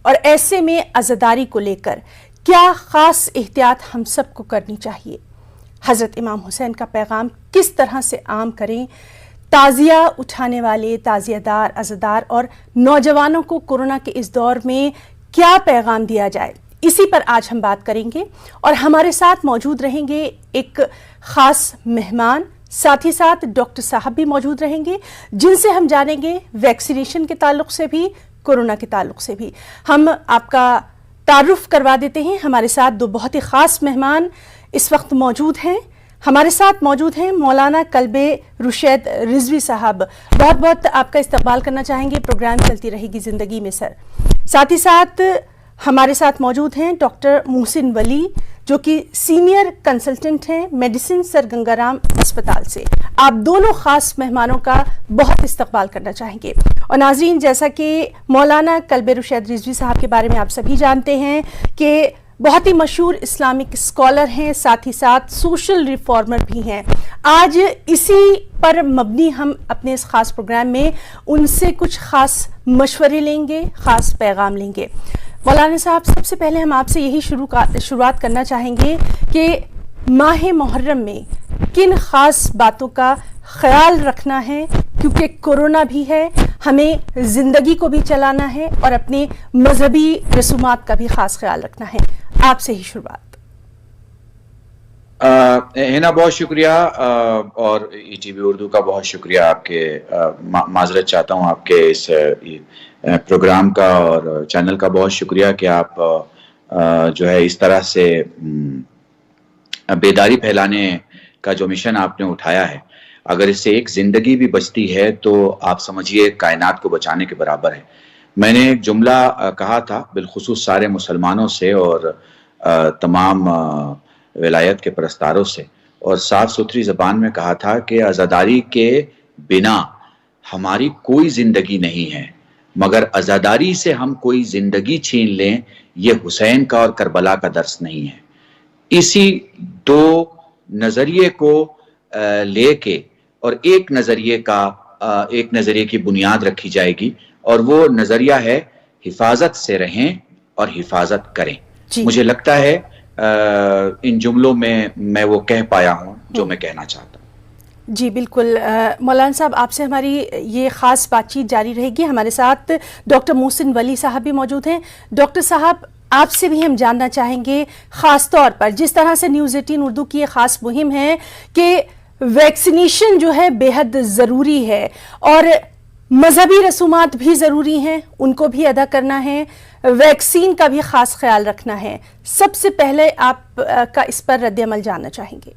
और ऐसे में अज़ादारी को लेकर क्या ख़ास एहतियात हम सबको करनी चाहिए? हज़रत इमाम हुसैन का पैगाम किस तरह से आम करें? ताज़िया उठाने वाले ताज़ियादार, अज़ादार और नौजवानों को कोरोना के इस दौर में क्या पैगाम दिया जाए, इसी पर आज हम बात करेंगे। और हमारे साथ मौजूद रहेंगे एक ख़ास मेहमान, साथ ही साथ डॉक्टर साहब भी मौजूद रहेंगे, जिनसे हम जानेंगे वैक्सीनेशन के ताल्लुक से भी, कोरोना के ताल्लुक से भी। हम आपका तारुफ करवा देते हैं। हमारे साथ दो बहुत ही ख़ास मेहमान इस वक्त मौजूद हैं। हमारे साथ मौजूद हैं मौलाना कल्बे रुशैद रिजवी साहब। बहुत बहुत आपका इस्तकबाल करना चाहेंगे। प्रोग्राम चलती रहेगी ज़िंदगी में सर। साथ ही साथ हमारे साथ मौजूद हैं डॉक्टर मोहसिन वली, जो कि सीनियर कंसल्टेंट हैं मेडिसिन सर गंगाराम अस्पताल से। आप दोनों ख़ास मेहमानों का बहुत इस्तकबाल करना चाहेंगे। और नाज़रीन, जैसा कि मौलाना कल्बे रुशैद रिजवी साहब के बारे में आप सभी जानते हैं कि बहुत ही मशहूर इस्लामिक स्कॉलर हैं, साथ ही साथ सोशल रिफॉर्मर भी हैं। आज इसी पर मबनी हम अपने इस ख़ास प्रोग्राम में उनसे कुछ ख़ास मशवरे लेंगे, ख़ास पैगाम लेंगे। मौलाना साहब, सबसे पहले हम आपसे यही शुरुआत करना चाहेंगे कि माह मुहर्रम में किन ख़ास बातों का ख्याल रखना है, क्योंकि कोरोना भी है, हमें ज़िंदगी को भी चलाना है और अपने मजहबी रसूमात का भी ख़ास ख्याल रखना है। आपसे ही शुरुआत। हिना, बहुत शुक्रिया और ईटीवी उर्दू का बहुत शुक्रिया। आपके माजरत चाहता हूँ आपके इस प्रोग्राम का और चैनल का बहुत शुक्रिया कि आप जो है इस तरह से बेदारी फैलाने का जो मिशन आपने उठाया है, अगर इससे एक जिंदगी भी बचती है तो आप समझिए कायनात को बचाने के बराबर है। मैंने एक जुमला कहा था बिलखुसूस सारे मुसलमानों से और तमाम विलायत के परस्तारों से, और साफ सुथरी ज़बान में कहा था कि अज़ादारी के बिना हमारी कोई ज़िंदगी नहीं है, मगर अज़ादारी से हम कोई ज़िंदगी छीन लें, ये हुसैन का और करबला का दर्स नहीं है। इसी दो नज़रिए को लेके और एक नज़रिए की बुनियाद रखी जाएगी, और वो नज़रिया है हिफाजत से रहें और हिफाजत करें। मुझे लगता है इन जुमलों में मैं वो कह पाया हूँ जो मैं कहना चाहता हूँ। जी बिल्कुल। मौलाना साहब, आपसे हमारी ये ख़ास बातचीत जारी रहेगी। हमारे साथ डॉक्टर मोहसिन वली साहब भी मौजूद हैं। डॉक्टर साहब, आपसे भी हम जानना चाहेंगे, ख़ास तौर पर जिस तरह से न्यूज़ 18 उर्दू की ये ख़ास मुहिम है कि वैक्सीनेशन जो है बेहद ज़रूरी है और मजहबी रसूमात भी ज़रूरी हैं, उनको भी अदा करना है, वैक्सीन का भी ख़ास ख्याल रखना है। सबसे पहले आप का इस पर रद्द-ए-अमल जानना चाहेंगे।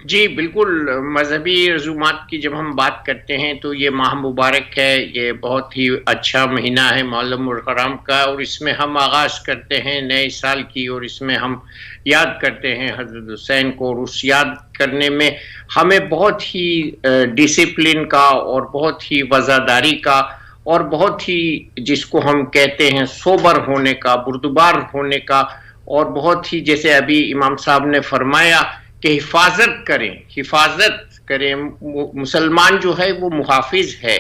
जी बिल्कुल। मजहबी रसूमात की जब हम बात करते हैं तो ये माह मुबारक है, ये बहुत ही अच्छा महीना है मुहर्रम हराम का, और इसमें हम आगाज़ करते हैं नए साल की, और इसमें हम याद करते हैं हज़रत हुसैन को। और उस याद करने में हमें बहुत ही डिसिप्लिन का और बहुत ही वज़ादारी का और बहुत ही जिसको हम कहते हैं सोबर होने का, बुर्दबार होने का, और बहुत ही जैसे अभी इमाम साहब ने फरमाया कि हिफाजत करें। मुसलमान जो है वो मुहाफिज है,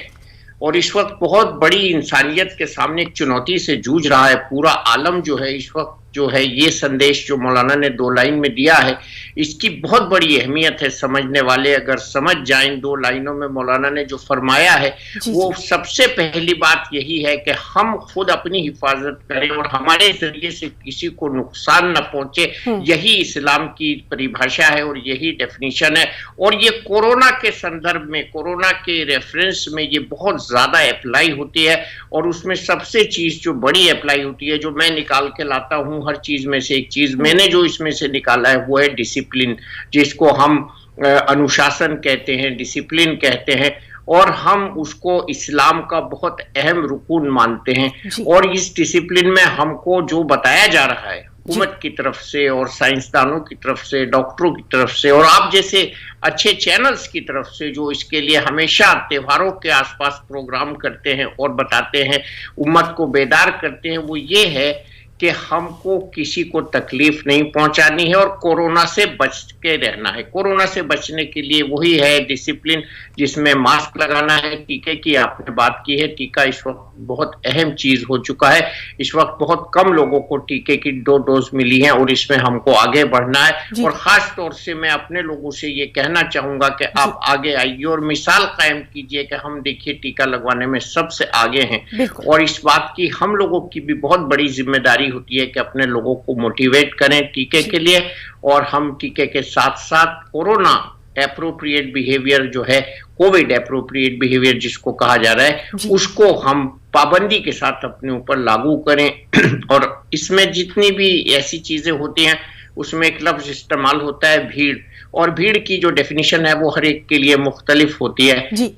और इस वक्त बहुत बड़ी इंसानियत के सामने एक चुनौती से जूझ रहा है पूरा आलम जो है इस वक्त। जो है ये संदेश जो मौलाना ने 2 लाइन में दिया है, इसकी बहुत बड़ी अहमियत है। समझने वाले अगर समझ जाएं 2 लाइनों में मौलाना ने जो फरमाया है, वो सबसे पहली बात यही है कि हम खुद अपनी हिफाजत करें और हमारे जरिए से किसी को नुकसान न पहुंचे। यही इस्लाम की परिभाषा है और यही डेफिनेशन है। और ये कोरोना के संदर्भ में, कोरोना के रेफरेंस में ये बहुत ज्यादा अप्लाई होती है, और उसमें सबसे चीज जो बड़ी अप्लाई होती है, जो मैं निकाल के लाता हूँ हर चीज में से एक चीज मैंने जो इसमें से निकाला है, वो है डिसिप्लिन, जिसको हम अनुशासन कहते हैं, डिसिप्लिन कहते हैं, और हम उसको इस्लाम का बहुत अहम रुकून मानते हैं। और इस डिसिप्लिन में हमको जो बताया जा रहा है हुकूमत की तरफ से और साइंसदानों की तरफ से, डॉक्टरों की तरफ से, और आप जैसे अच्छे चैनल्स की तरफ से जो इसके लिए हमेशा त्योहारों के आसपास प्रोग्राम करते हैं और बताते हैं, उम्मत को बेदार करते हैं, वो ये है कि हमको किसी को तकलीफ नहीं पहुंचानी है और कोरोना से बच के रहना है। कोरोना से बचने के लिए वही है डिसिप्लिन, जिसमें मास्क लगाना है। टीके की आपने बात की है, टीका इस वक्त बहुत अहम चीज हो चुका है। इस वक्त बहुत कम लोगों को टीके की 2 डोज मिली है और इसमें हमको आगे बढ़ना है। और खास तौर से मैं अपने लोगों से ये कहना चाहूंगा कि आप आगे आइए और मिसाल कायम कीजिए कि हम देखिए टीका लगवाने में सबसे आगे हैं। और इस बात की हम लोगों की भी बहुत बड़ी जिम्मेदारी होती है कि अपने लोगों को मोटिवेट करें टीके के लिए, और हम टीके के साथ साथ कोरोना एप्रोप्रिएट बिहेवियर जो है, कोविड एप्रोप्रिएट बिहेवियर जिसको कहा जा रहा है, उसको हम पाबंदी के साथ अपने ऊपर लागू करें। और इसमें जितनी भी ऐसी चीजें होती हैं उसमें एक लफ्ज इस्तेमाल होता है भीड़, और भीड़ की जो डेफिनेशन है वो हर एक के लिए मुख्तलिफ होती है जी।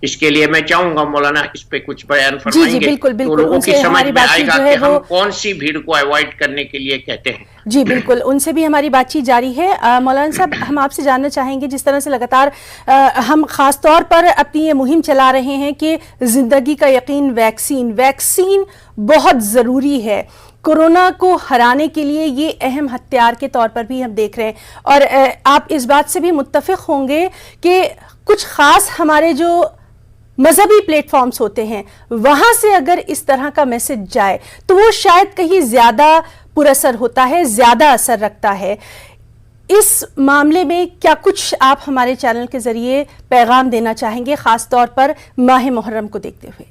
इसके लिए मैं चाहूंगा मौलाना इस पे कुछ बयान फरमाएंगे। बिल्कुल, बिल्कुल, तो लोगों की समझ में आएगा कि हम कौन सी भीड़ को अवॉइड करने के लिए कहते हैं। जी बिल्कुल, उनसे भी हमारी बातचीत जारी है। मौलाना साहब, हम आपसे जानना चाहेंगे, जिस तरह से लगातार हम खास तौर पर अपनी ये मुहिम चला रहे हैं कि जिंदगी का यकीन वैक्सीन बहुत ज़रूरी है। कोरोना को हराने के लिए ये अहम हथियार के तौर पर भी हम देख रहे हैं, और आप इस बात से भी मुत्तफिक होंगे कि कुछ खास हमारे जो मजहबी प्लेटफॉर्म्स होते हैं वहां से अगर इस तरह का मैसेज जाए तो वो शायद कहीं ज्यादा पुरअसर होता है, ज्यादा असर रखता है। इस मामले में क्या कुछ आप हमारे चैनल के जरिए पैगाम देना चाहेंगे, खास तौर पर माह मुहर्रम को देखते हुए?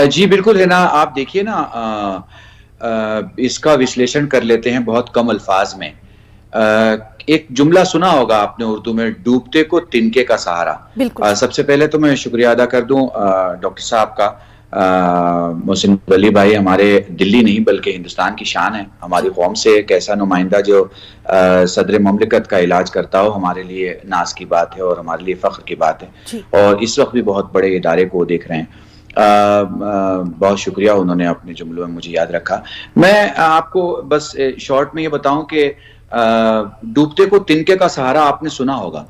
जी बिल्कुल है ना। आप देखिए ना, इसका विश्लेषण कर लेते हैं बहुत कम अल्फाज में। एक जुमला सुना होगा आपने उर्दू में, डूबते को तिनके का सहारा। सबसे पहले तो मैं शुक्रिया अदा कर दूं डॉक्टर साहब का। मोहसिन वली भाई हमारे दिल्ली नहीं बल्कि हिंदुस्तान की शान है। हमारी कौम से एक ऐसा नुमाइंदा जो सदर ममलिकत का इलाज करता हो, हमारे लिए नाज की बात है और हमारे लिए फख्र की बात है। और इस वक्त भी बहुत बड़े इदारे को देख रहे हैं। बहुत शुक्रिया, उन्होंने अपने जुमलों में मुझे याद रखा। मैं आपको बस शॉर्ट में ये बताऊं कि डूबते को तिनके का सहारा आपने सुना होगा।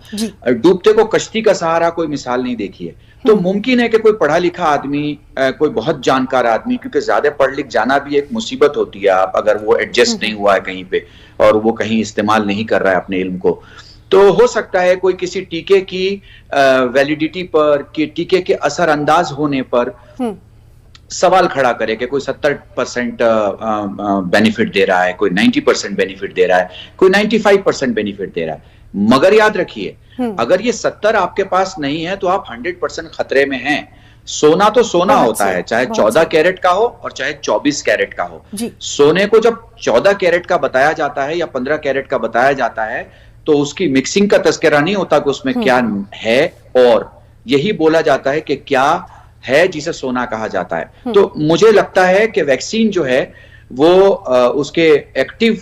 डूबते को कश्ती का सहारा कोई मिसाल नहीं देखी है। तो मुमकिन है कि कोई पढ़ा लिखा आदमी, कोई बहुत जानकार आदमी, क्योंकि ज्यादा पढ़ लिख जाना भी एक मुसीबत होती है, आप अगर वो एडजस्ट नहीं हुआ है कहीं पे और वो कहीं इस्तेमाल नहीं कर रहा है अपने इल्म को, तो हो सकता है कोई किसी टीके की वैलिडिटी पर, कि टीके के असर अंदाज होने पर सवाल खड़ा करे कि कोई 70% बेनिफिट दे रहा है, कोई 90% बेनिफिट दे रहा है, कोई 95% बेनिफिट दे रहा है। मगर याद रखिए, अगर ये 70 आपके पास नहीं है तो आप 100% खतरे में हैं। सोना तो सोना होता है, चाहे 14 कैरेट का हो और चाहे 24 कैरेट का हो। सोने को जब 14 कैरेट का बताया जाता है या 15 कैरेट का बताया जाता है तो उसकी मिक्सिंग का तस्करा नहीं होता कि उसमें क्या है, और यही बोला जाता है कि क्या है जिसे सोना कहा जाता है। तो मुझे लगता है कि वैक्सीन जो है वो उसके एक्टिव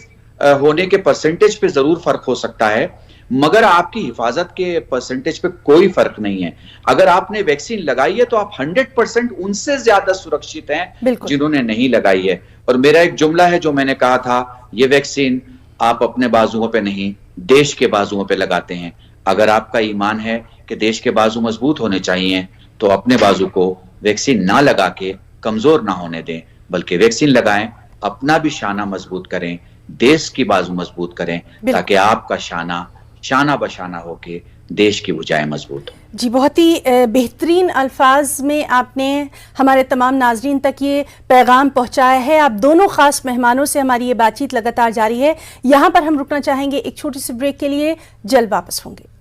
होने के परसेंटेज पे जरूर फर्क हो सकता है, मगर आपकी हिफाजत के परसेंटेज पे कोई फर्क नहीं है। अगर आपने वैक्सीन लगाई है तो आप 100% उनसे ज्यादा सुरक्षित हैं जिन्होंने नहीं लगाई है। और मेरा एक जुमला है जो मैंने कहा था, ये वैक्सीन आप अपने बाजुओं पे नहीं, देश के बाजुओं पे लगाते हैं। अगर आपका ईमान है कि देश के बाजू मजबूत होने चाहिए तो अपने बाजू को वैक्सीन ना लगा के कमजोर ना होने दें, बल्कि वैक्सीन लगाएं, अपना भी शाना मजबूत करें, देश की बाजू मजबूत करें, ताकि आपका शाना बशाना होके देश की बुझाएं मजबूत हो। जी, बहुत ही बेहतरीन अल्फाज में आपने हमारे तमाम नाजरीन तक ये पैगाम पहुंचाया है। आप दोनों खास मेहमानों से हमारी ये बातचीत लगातार जारी है। यहाँ पर हम रुकना चाहेंगे एक छोटी सी ब्रेक के लिए, जल्द वापस होंगे।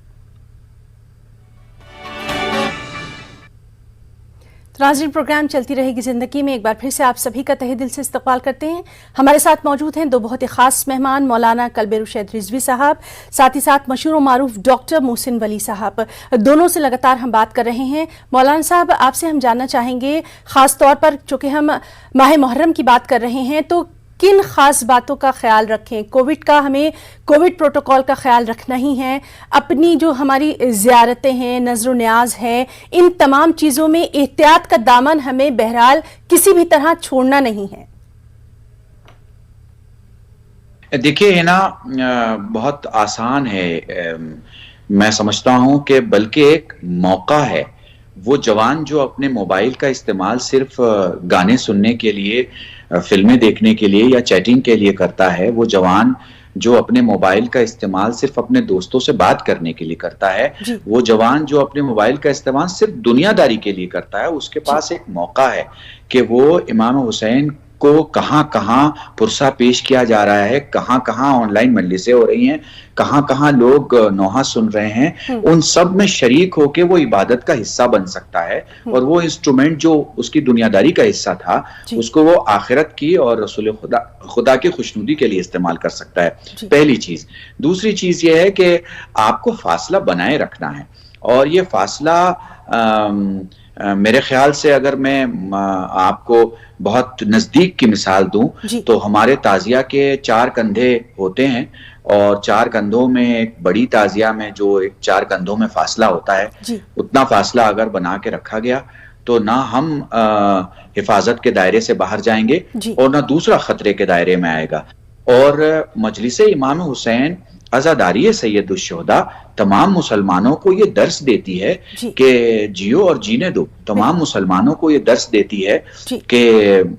नाज़रीन, प्रोग्राम चलती रहेगी ज़िंदगी में एक बार फिर से आप सभी का तहे दिल से इस्तकबाल करते हैं। हमारे साथ मौजूद हैं दो बहुत ही ख़ास मेहमान, मौलाना कल्बे रुशैद रिजवी साहब, साथ ही साथ मशहूर व मारूफ डॉक्टर मोहसिन वली साहब। दोनों से लगातार हम बात कर रहे हैं। मौलाना साहब, आपसे हम जानना चाहेंगे, ख़ास तौर पर चूँकि हम माह मुहर्रम की बात कर रहे हैं, तो किन खास बातों का ख्याल रखें? हमें कोविड प्रोटोकॉल का ख्याल रखना ही है, अपनी जो हमारी ज़ियारतें हैं, नज़र न्याज है, इन तमाम चीज़ों में एहतियात का दामन हमें बहरहाल किसी भी तरह छोड़ना नहीं है। देखिए है ना, बहुत आसान है। मैं समझता हूं कि बल्कि एक मौका है। वो जवान जो अपने मोबाइल का इस्तेमाल सिर्फ गाने सुनने के लिए फिल्में देखने के लिए या चैटिंग के लिए करता है, वो जवान जो अपने मोबाइल का इस्तेमाल सिर्फ अपने दोस्तों से बात करने के लिए करता है, वो जवान जो अपने मोबाइल का इस्तेमाल सिर्फ दुनियादारी के लिए करता है, उसके पास एक मौका है कि वो इमाम हुसैन को कहां कहां पुरसा पेश किया जा रहा है, कहां कहां ऑनलाइन मजलिसें हो रही हैं, कहां कहां लोग नौहा सुन रहे हैं, उन सब में शरीक होके वो इबादत का हिस्सा बन सकता है। और वो इंस्ट्रूमेंट जो उसकी दुनियादारी का हिस्सा था, उसको वो आखिरत की और रसूल खुदा की खुशनुदी के लिए इस्तेमाल कर सकता है। पहली चीज। दूसरी चीज ये है कि आपको फासला बनाए रखना है, और ये फासला मेरे ख्याल से अगर मैं आपको बहुत नजदीक की मिसाल दूं तो हमारे ताजिया के 4 कंधे होते हैं, और 4 कंधों में एक बड़ी ताजिया में जो एक 4 कंधों में फासला होता है, उतना फासला अगर बना के रखा गया तो ना हम हिफाजत के दायरे से बाहर जाएंगे और ना दूसरा खतरे के दायरे में आएगा। और मजलिस इमाम हुसैन अज़ादारी सैयदुश शुहदा तमाम मुसलमानों को ये दर्स देती है कि जियो और जीने दो। तमाम मुसलमानों को ये दर्स देती है कि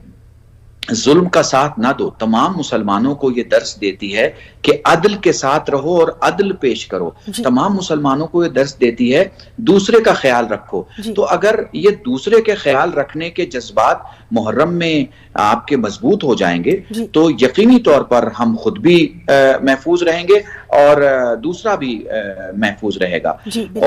जुल्म का साथ ना दो। तमाम मुसलमानों को ये दर्स देती है कि अदल के साथ रहो और अदल पेश करो। तमाम मुसलमानों को ये दर्स देती है दूसरे का ख्याल रखो। तो अगर ये दूसरे के ख्याल रखने के जज्बात मुहर्रम में आपके मजबूत हो जाएंगे तो यकीनी तौर पर हम खुद भी महफूज रहेंगे और दूसरा भी महफूज रहेगा।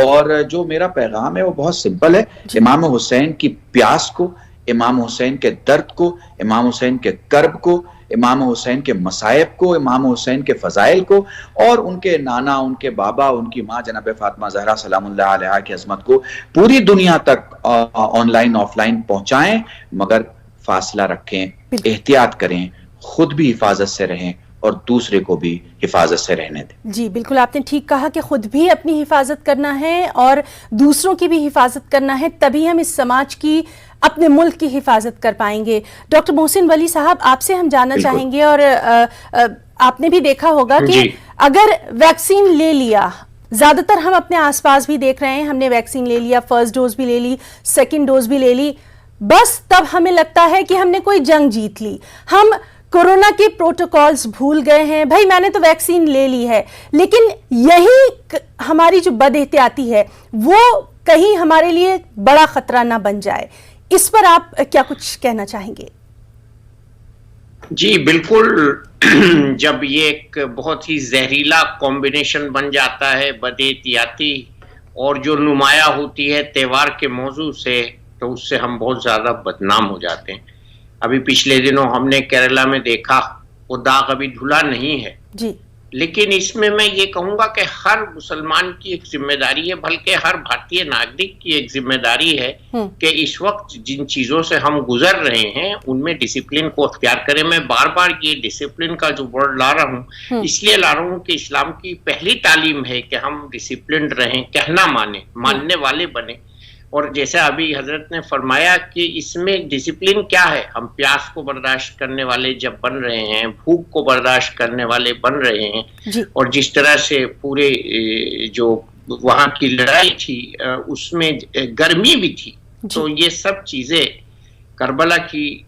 और जो मेरा पैगाम है वो बहुत सिंपल है। इमाम हुसैन की प्यास को, इमाम हुसैन के दर्द को, इमाम हुसैन के कर्ब को, इमाम हुसैन के मसाइब को, इमाम हुसैन के फजाइल को और उनके नाना, उनके बाबा, उनकी माँ जनाब फातिमा ज़हरा सलामुल्लाह अलैहा की अज़मत को पूरी दुनिया तक ऑनलाइन ऑफलाइन पहुंचाएं, मगर फासला रखें, एहतियात करें, खुद भी हिफाजत से रहें और दूसरे को भी हिफाजत से रहने दें। जी बिल्कुल, आपने ठीक कहा कि खुद भी अपनी हिफाजत करना है और दूसरों की भी हिफाजत करना है, तभी हम इस समाज की, अपने मुल्क की हिफाजत कर पाएंगे। डॉक्टर मोहसिन वली साहब, आपसे हम जानना चाहेंगे, और आपने भी देखा होगा कि अगर वैक्सीन ले लिया, ज्यादातर हम अपने आसपास भी देख रहे हैं, हमने वैक्सीन ले लिया, फर्स्ट डोज भी ले ली, सेकेंड डोज भी ले ली, बस तब हमें लगता है कि हमने कोई जंग जीत ली। हम कोरोना के प्रोटोकॉल्स भूल गए हैं। भाई मैंने तो वैक्सीन ले ली है, लेकिन यही हमारी जो बदएहतियाती है वो कहीं हमारे लिए बड़ा खतरा ना बन जाए। इस पर आप क्या कुछ कहना चाहेंगे? जी बिल्कुल। जब ये एक बहुत ही जहरीला कॉम्बिनेशन बन जाता है बदएहतियाती और जो नुमाया होती है त्योहार के मौजू से, तो उससे हम बहुत ज्यादा बदनाम हो जाते हैं। अभी पिछले दिनों हमने केरला में देखा, वो दाग अभी धुला नहीं है जी। लेकिन इसमें मैं ये कहूंगा कि हर मुसलमान की एक जिम्मेदारी है, बल्कि हर भारतीय नागरिक की एक जिम्मेदारी है कि इस वक्त जिन चीजों से हम गुजर रहे हैं उनमें डिसिप्लिन को अख्तियार करें। मैं बार बार ये डिसिप्लिन का जो वर्ड ला रहा हूँ इसलिए ला रहा हूँ कि इस्लाम की पहली तालीम है कि हम डिसिप्लिन रहें, कहना माने, मानने वाले बने। और जैसा अभी हजरत ने फरमाया कि इसमें डिसिप्लिन क्या है, हम प्यास को बर्दाश्त करने वाले जब बन रहे हैं, भूख को बर्दाश्त करने वाले बन रहे हैं, और जिस तरह से पूरे जो वहाँ की लड़ाई थी उसमें गर्मी भी थी, तो ये सब चीजें करबला की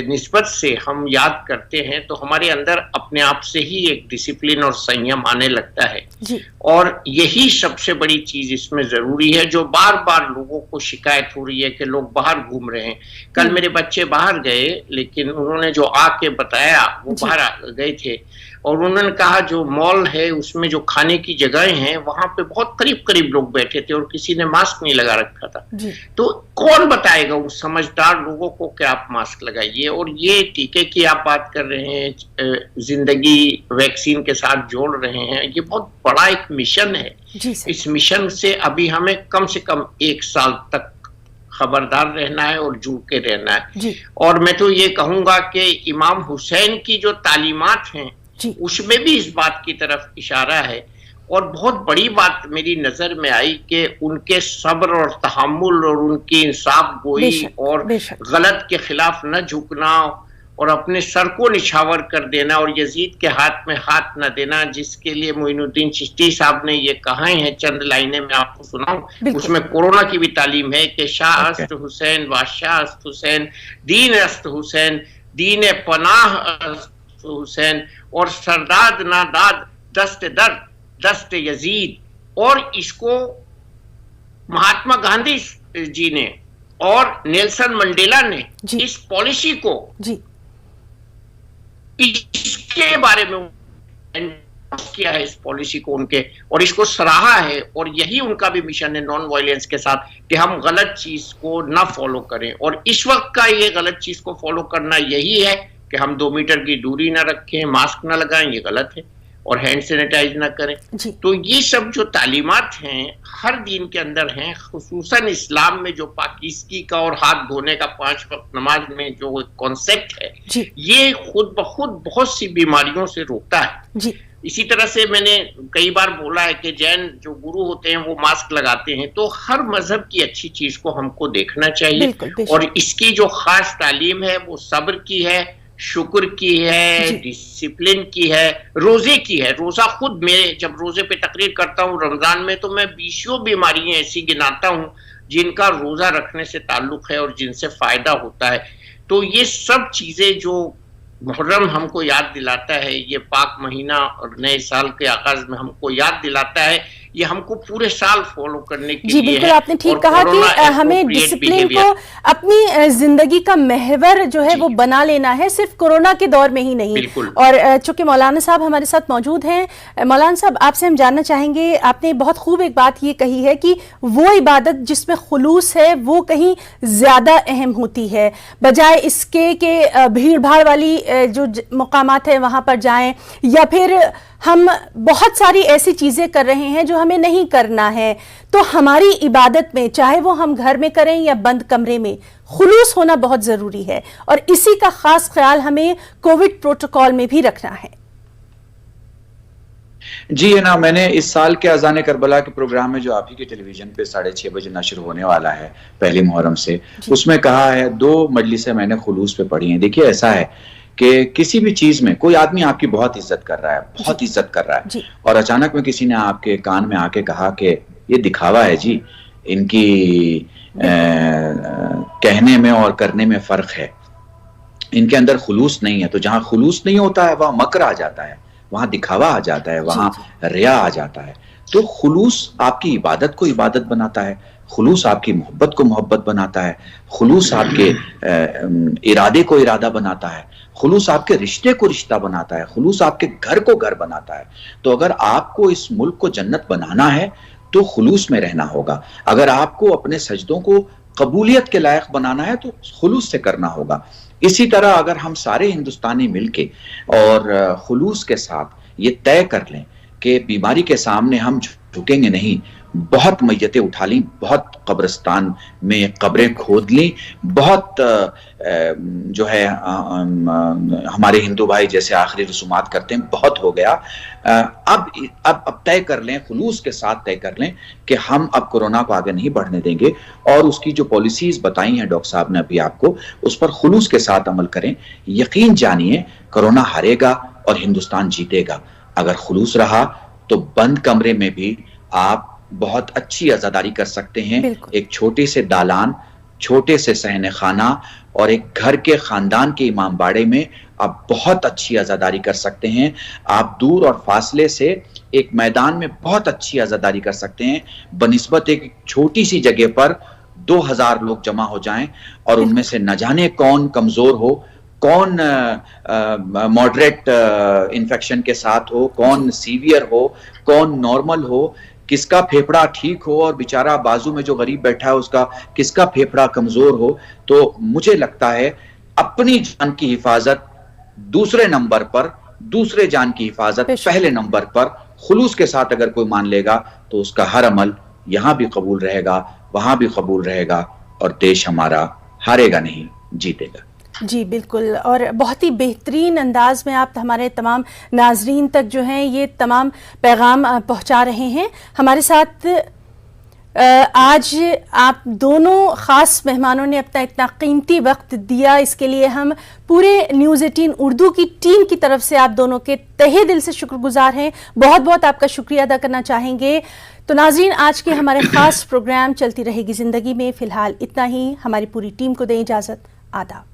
निस्बत से हम याद करते हैं तो हमारे अंदर अपने आप से ही एक डिसिप्लिन और संयम आने लगता है। और यही सबसे बड़ी चीज इसमें जरूरी है, जो बार बार लोगों को शिकायत हो रही है कि लोग बाहर घूम रहे हैं। कल मेरे बच्चे बाहर गए, लेकिन उन्होंने जो आके बताया, वो बाहर गए थे और उन्होंने कहा जो मॉल है उसमें जो खाने की जगहें हैं वहां पे बहुत करीब करीब लोग बैठे थे और किसी ने मास्क नहीं लगा रखा था। तो कौन बताएगा उन समझदार लोगों को कि आप मास्क लगाइए। और ये टीके की आप बात कर रहे हैं, जिंदगी वैक्सीन के साथ जोड़ रहे हैं, ये बहुत बड़ा एक मिशन है। इस मिशन से अभी हमें कम से कम 1 साल तक खबरदार रहना है और जुड़ के रहना है। और मैं तो ये कहूंगा कि इमाम हुसैन की जो तालीमात हैं उसमें भी इस बात की तरफ इशारा है। और बहुत बड़ी बात मेरी नजर में आई कि उनके सब्र और तहम्मुल और उनकी इंसाफ गोई और गलत के खिलाफ न झुकना और अपने सर को निछावर कर देना और यजीद के हाथ में हाथ न देना, जिसके लिए मोइनुद्दीन चिश्ती साहब ने ये कहा है, चंद लाइनें मैं आपको सुनाऊं। उसमें कोरोना की भी तालीम है कि शाह अस्त हुसैन, बादशाह अस्त हुसैन, दीन अस्त हुसैन, दीन पनाह हुसैन और सरदाद नादाद दस्त दर दस्त यजीद, और इसको महात्मा गांधी जी ने और नेल्सन मंडेला ने इस पॉलिसी को इसके बारे में किया है, इस पॉलिसी को उनके, और इसको सराहा है, और यही उनका भी मिशन है नॉन वायलेंस के साथ, कि हम गलत चीज को ना फॉलो करें। और इस वक्त का ये गलत चीज को फॉलो करना यही है कि हम 2 मीटर की दूरी ना रखें, मास्क ना लगाएं, ये गलत है, और हैंड सैनिटाइज ना करें। तो ये सब जो तालीमात हैं हर दिन के अंदर हैं, खुसूसन इस्लाम में जो पाकीज़गी का और हाथ धोने का 5 वक्त नमाज में जो कॉन्सेप्ट है, ये खुद ब खुद बहुत सी बीमारियों से रोकता है। इसी तरह से मैंने कई बार बोला है कि जैन जो गुरु होते हैं वो मास्क लगाते हैं, तो हर मजहब की अच्छी चीज को हमको देखना चाहिए, और इसकी जो खास तालीम है वो सब्र की है, शुक्र की है, डिसिप्लिन की है, रोजे की है। रोजा खुद मैं जब रोजे पे तकरीर करता हूँ रमजान में, तो मैं 20 बीमारियां ऐसी गिनाता हूँ जिनका रोजा रखने से ताल्लुक है और जिनसे फायदा होता है। तो ये सब चीजें जो मुहर्रम हमको याद दिलाता है, ये पाक महीना और नए साल के आगाज में हमको याद दिलाता है, ये हमको पूरे साल फॉलो करने के लिए बिल्कुल आपने ठीक कहा कि हमें डिसिप्लिन को अपनी जिंदगी का महवर जो है वो बना लेना है, सिर्फ कोरोना के दौर में ही नहीं। और चूंकि मौलाना साहब हमारे साथ मौजूद हैं, मौलाना साहब आपसे हम जानना चाहेंगे, आपने बहुत खूब एक बात ये कही है कि वो इबादत जिसमें खुलूस है वो कहीं ज्यादा अहम होती है, बजाय इसके कि भीड़ भाड़ वाली जो मुकामात है वहां पर जाएं, या फिर हम बहुत सारी ऐसी चीजें कर रहे हैं जो हमें नहीं करना है। तो हमारी इबादत में, चाहे वो हम घर में करें या बंद कमरे में, खुलूस होना बहुत जरूरी है, और इसी का खास ख्याल हमें कोविड प्रोटोकॉल में भी रखना है। जी है ना, मैंने इस साल के अज़ान करबला के प्रोग्राम में जो आप ही के टेलीविजन पे 6:30 बजे नशर होने वाला है पहली मुहर्रम से, उसमें कहा है 2 मजलिसें मैंने खुलूस पे पढ़ी हैं। देखिए ऐसा है कि किसी भी चीज में कोई आदमी आपकी बहुत इज्जत कर रहा है, बहुत इज्जत कर रहा है, और अचानक में किसी ने आपके कान में आके कहा कि ये दिखावा है जी, इनकी कहने में और करने में फर्क है, इनके अंदर खुलूस नहीं है। तो जहां खुलूस नहीं होता है वहां मकर आ जाता है, वहां दिखावा आ जाता है, वहां रिया आ जाता है। तो खुलूस आपकी इबादत को इबादत बनाता है, खुलूस आपकी मोहब्बत को मोहब्बत बनाता है, खुलूस आपके इरादे को इरादा बनाता है, खुलूस आपके रिश्ते को रिश्ता बनाता है, खुलूस आपके घर को घर बनाता है। तो अगर आपको इस मुल्क को जन्नत बनाना है तो खुलूस में रहना होगा। अगर आपको अपने सजदों को कबूलियत के लायक बनाना है तो खुलूस से करना होगा। इसी तरह अगर हम सारे हिंदुस्तानी मिलके और खुलूस के साथ ये तय कर लें कि बीमारी के सामने हम झुकेंगे नहीं, बहुत मैयतें उठा ली, बहुत कब्रिस्तान में कब्रें खोद ली, बहुत जो है हमारे हिंदू भाई जैसे आखिरी रसूमात करते हैं, बहुत हो गया। अब तय कर लें, खुलूस के साथ तय कर लें कि हम अब कोरोना को आगे नहीं बढ़ने देंगे, और उसकी जो पॉलिसीज बताई हैं डॉक्टर साहब ने अभी आपको, उस पर खुलूस के साथ अमल करें। यकीन जानिए कोरोना हारेगा और हिंदुस्तान जीतेगा। अगर खुलूस रहा तो बंद कमरे में भी आप बहुत अच्छी अज़ादारी कर सकते हैं। एक छोटे से दालान, छोटे से सहने खाना और एक घर के खानदान के इमाम बाड़े में आप बहुत अच्छी अज़ादारी कर सकते हैं। आप दूर और फासले से एक मैदान में बहुत अच्छी अज़ादारी कर सकते हैं, बनिस्बत एक छोटी सी जगह पर 2000 लोग जमा हो जाएं और उनमें से न जाने कौन कमजोर हो, कौन मॉडरेट इन्फेक्शन के साथ हो, कौन सीवियर हो, कौन नॉर्मल हो, किसका फेफड़ा ठीक हो और बेचारा बाजू में जो गरीब बैठा है उसका किसका फेफड़ा कमजोर हो। तो मुझे लगता है अपनी जान की हिफाजत दूसरे नंबर पर, दूसरे जान की हिफाजत पहले नंबर पर। खुलूस के साथ अगर कोई मान लेगा तो उसका हर अमल यहां भी कबूल रहेगा, वहां भी कबूल रहेगा, और देश हमारा हारेगा नहीं, जीतेगा। जी बिल्कुल, और बहुत ही बेहतरीन अंदाज में आप हमारे तमाम नाजरीन तक जो हैं ये तमाम पैगाम पहुंचा रहे हैं। हमारे साथ आज आप दोनों ख़ास मेहमानों ने अपना इतना कीमती वक्त दिया, इसके लिए हम पूरे न्यूज़ 18 उर्दू की टीम की तरफ से आप दोनों के तहे दिल से शुक्रगुजार हैं। बहुत बहुत आपका शुक्रिया अदा करना चाहेंगे। तो नाज़रीन, आज के हमारे ख़ास प्रोग्राम चलती रहेगी ज़िंदगी में फ़िलहाल इतना ही। हमारी पूरी टीम को दें इजाज़त। आदाब।